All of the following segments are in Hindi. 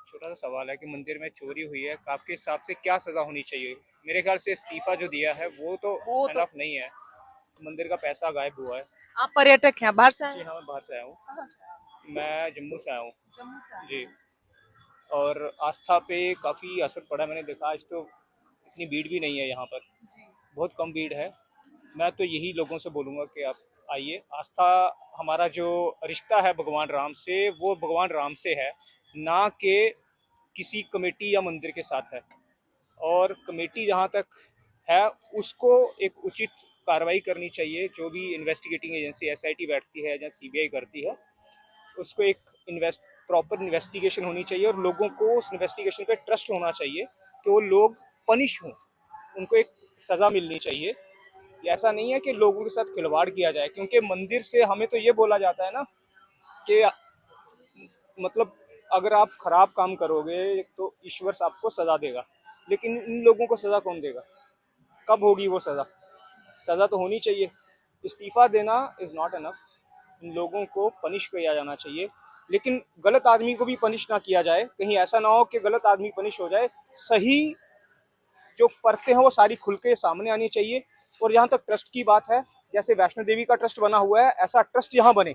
छोटा सा सवाल है कि मंदिर में चोरी हुई है, आपके हिसाब से क्या सजा होनी चाहिए? मेरे ख्याल से इस्तीफा जो दिया है वो तो वो तो एनफ नहीं है। मंदिर का पैसा गायब हुआ है। आप पर्यटक हैं, बाहर से आए जी हैं? हाँ, मैं बाहर से आया हूँ। कहाँ से आए मैं जम्मू से आया हूँ। हैं? जम्मू से आए जी। हैं। और आस्था पे काफ़ी असर पड़ा, मैंने देखा आज तो इतनी भीड़ भी नहीं है यहाँ पर। जी। बहुत कम भीड़ है। मैं तो यही लोगों से बोलूँगा कि आप आइए। आस्था, हमारा जो रिश्ता है भगवान राम से, वो भगवान राम से है, ना कि किसी कमेटी या मंदिर के साथ है। और कमेटी जहाँ तक है, उसको एक उचित कार्रवाई करनी चाहिए। जो भी इन्वेस्टिगेटिंग एजेंसी एसआईटी बैठती है या सीबीआई करती है, उसको एक प्रॉपर इन्वेस्टिगेशन होनी चाहिए और लोगों को उस इन्वेस्टिगेशन पे ट्रस्ट होना चाहिए कि वो लोग पनिश हों, उनको एक सज़ा मिलनी चाहिए। ये ऐसा नहीं है कि लोगों के साथ खिलवाड़ किया जाए, क्योंकि मंदिर से हमें तो ये बोला जाता है ना कि मतलब अगर आप खराब काम करोगे तो ईश्वर आपको सजा देगा, लेकिन इन लोगों को सजा कौन देगा? कब होगी वो सजा? सजा तो होनी चाहिए। इस्तीफा देना इज नॉट एनफ। इन लोगों को पनिश किया जाना चाहिए, लेकिन गलत आदमी को भी पनिश ना किया जाए। कहीं ऐसा ना हो कि गलत आदमी पनिश हो जाए। सही जो परतें हैं वो सारी खुल के सामने आनी चाहिए। और जहाँ तक ट्रस्ट की बात है, जैसे वैष्णो देवी का ट्रस्ट बना हुआ है, ऐसा ट्रस्ट यहाँ बने।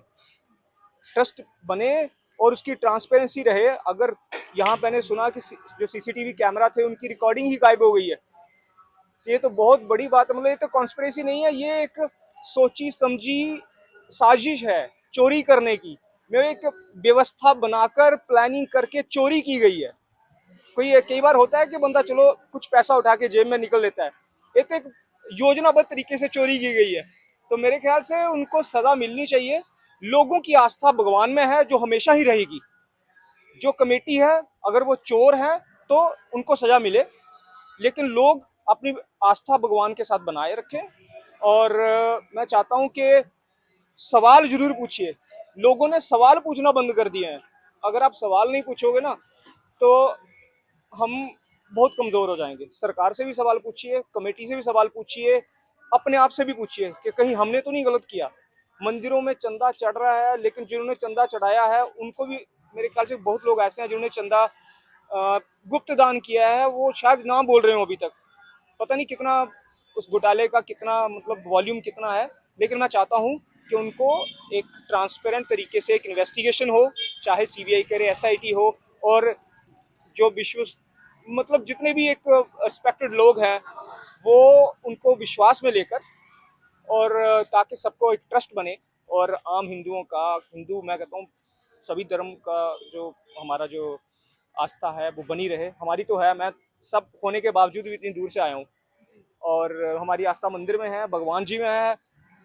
ट्रस्ट बने और उसकी ट्रांसपेरेंसी रहे। अगर यहाँ मैंने सुना कि जो सीसीटीवी कैमरा थे उनकी रिकॉर्डिंग ही गायब हो गई है, ये तो बहुत बड़ी बात है। मतलब ये तो कॉन्स्पिरेसी नहीं है, ये एक सोची समझी साजिश है चोरी करने की। मैं एक व्यवस्था बनाकर प्लानिंग करके चोरी की गई है। कोई कई बार होता है कि बंदा चलो कुछ पैसा उठा के जेब में निकल लेता है, ये तो एक योजनाबद्ध तरीके से चोरी की गई है। तो मेरे ख्याल से उनको सजा मिलनी चाहिए। लोगों की आस्था भगवान में है जो हमेशा ही रहेगी। जो कमेटी है, अगर वो चोर है तो उनको सजा मिले, लेकिन लोग अपनी आस्था भगवान के साथ बनाए रखें। और मैं चाहता हूं कि सवाल जरूर पूछिए। लोगों ने सवाल पूछना बंद कर दिए हैं। अगर आप सवाल नहीं पूछोगे ना, तो हम बहुत कमजोर हो जाएंगे। सरकार से भी सवाल पूछिए, कमेटी से भी सवाल पूछिए, अपने आप से भी पूछिए कि कहीं हमने तो नहीं गलत किया। मंदिरों में चंदा चढ़ रहा है, लेकिन जिन्होंने चंदा चढ़ाया है उनको भी, मेरे ख्याल से बहुत लोग ऐसे हैं जिन्होंने चंदा गुप्त दान किया है, वो शायद ना बोल रहे हो अभी तक। पता नहीं कितना उस घोटाले का कितना मतलब वॉल्यूम कितना है। लेकिन मैं चाहता हूं कि उनको एक ट्रांसपेरेंट तरीके से एक इन्वेस्टिगेशन हो, चाहे सीबीआई करे, एसआईटी हो। और जो विश्व मतलब जितने भी एक रिस्पेक्टेड लोग हैं, वो उनको विश्वास में लेकर, और ताकि सबको एक ट्रस्ट बने। और आम हिंदुओं का, हिंदू मैं कहता हूँ सभी धर्म का जो हमारा जो आस्था है वो बनी रहे। हमारी तो है, मैं सब होने के बावजूद भी इतनी दूर से आया हूँ। और हमारी आस्था मंदिर में है, भगवान जी में है।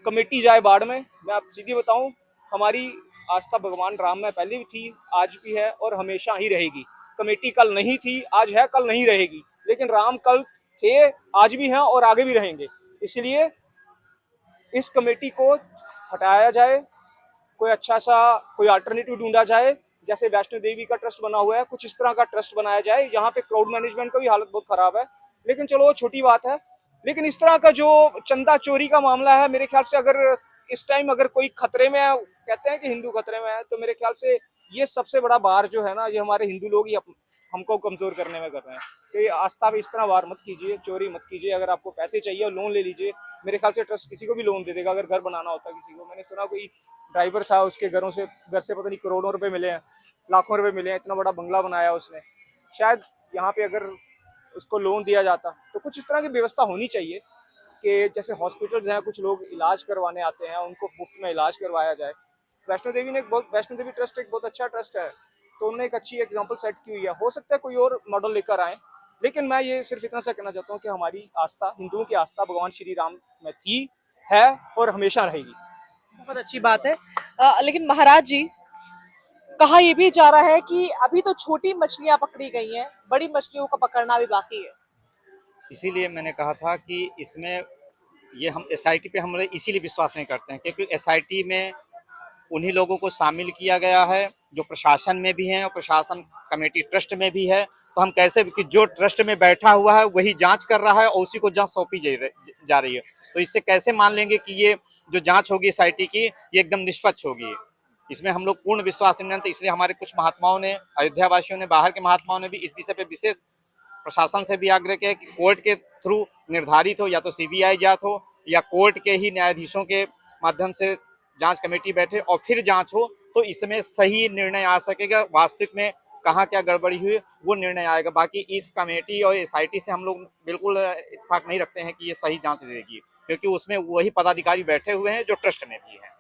कमेटी जाए बाढ़ में। मैं आप सीधी बताऊं, हमारी आस्था भगवान राम में पहले भी थी, आज भी है और हमेशा ही रहेगी। कमेटी कल नहीं थी, आज है, कल नहीं रहेगी, लेकिन राम कल थे, आज भी हैं और आगे भी रहेंगे। इसलिए इस कमेटी को हटाया जाए, कोई अच्छा सा कोई अल्टरनेटिव ढूंढा जाए। जैसे वैष्णो देवी का ट्रस्ट बना हुआ है, कुछ इस तरह का ट्रस्ट बनाया जाए। यहाँ पे क्राउड मैनेजमेंट का भी हालत बहुत खराब है, लेकिन चलो वो छोटी बात है। लेकिन इस तरह का जो चंदा चोरी का मामला है, मेरे ख्याल से अगर इस टाइम अगर कोई खतरे में है, कहते हैं कि हिंदू खतरे में है, तो मेरे ख्याल से ये सबसे बड़ा वार जो है ना, ये हमारे हिंदू लोग ही हमको कमजोर करने में कर रहे हैं। तो ये आस्था पे इस तरह वार मत कीजिए, चोरी मत कीजिए। अगर आपको पैसे चाहिए लोन ले लीजिए। मेरे ख्याल से ट्रस्ट किसी को भी लोन दे देगा अगर घर बनाना होता है किसी को। मैंने सुना कोई ड्राइवर था, उसके घर से पता नहीं करोड़ों रुपए मिले हैं, लाखों रुपए मिले हैं, इतना बड़ा बंगला बनाया उसने। शायद यहाँ पे अगर उसको लोन दिया जाता तो कुछ इस तरह की व्यवस्था होनी चाहिए कि जैसे हॉस्पिटल्स हैं, कुछ लोग इलाज करवाने आते हैं, उनको मुफ्त में इलाज करवाया जाए। वैष्णो देवी ट्रस्ट एक बहुत अच्छा ट्रस्ट है, तो उन्होंने एक अच्छी एग्जाम्पल सेट की हुई है। हो सकता है कोई और मॉडल लेकर आए, लेकिन मैं ये सिर्फ इतना सा कहना चाहता हूँ कि हमारी आस्था, हिंदुओं की आस्था भगवान श्री राम में थी, है और हमेशा रहेगी। बहुत अच्छी बात है। लेकिन महाराज जी, कहा ये भी जा रहा है कि अभी तो छोटी मछलियां पकड़ी गई हैं, बड़ी मछलियों का पकड़ना भी बाकी है। इसीलिए मैंने कहा था कि इसमें ये हम एसआईटी पे हम लोग इसीलिए विश्वास नहीं करते हैं, क्योंकि एसआईटी में उन्हीं लोगों को शामिल किया गया है जो प्रशासन में भी हैं और प्रशासन कमेटी ट्रस्ट में भी है। तो हम कैसे कि जो ट्रस्ट में बैठा हुआ है वही जांच कर रहा है और उसी को जांच सौंपी जा रही है। तो इससे कैसे मान लेंगे कि ये जो जांच होगी एसआईटी की, ये एकदम निष्पक्ष होगी। इसमें हम लोग पूर्ण विश्वास नहीं मानते, इसलिए हमारे कुछ महात्माओं ने, अयोध्या वासियों ने, बाहर के महात्माओं ने भी इस विषय पे विशेष प्रशासन से भी आग्रह किया कि कोर्ट के थ्रू निर्धारित हो, या तो सीबीआई जांच हो या कोर्ट के ही न्यायाधीशों के माध्यम से जांच कमेटी बैठे और फिर जांच हो, तो इसमें सही निर्णय आ सकेगा। वास्तविक में कहाँ क्या गड़बड़ी हुई वो निर्णय आएगा। बाकी इस कमेटी और एसआईटी से हम लोग बिल्कुल इत्तेफाक नहीं रखते हैं कि ये सही जांच देगी, क्योंकि उसमें वही पदाधिकारी बैठे हुए हैं जो ट्रस्ट में भी हैं।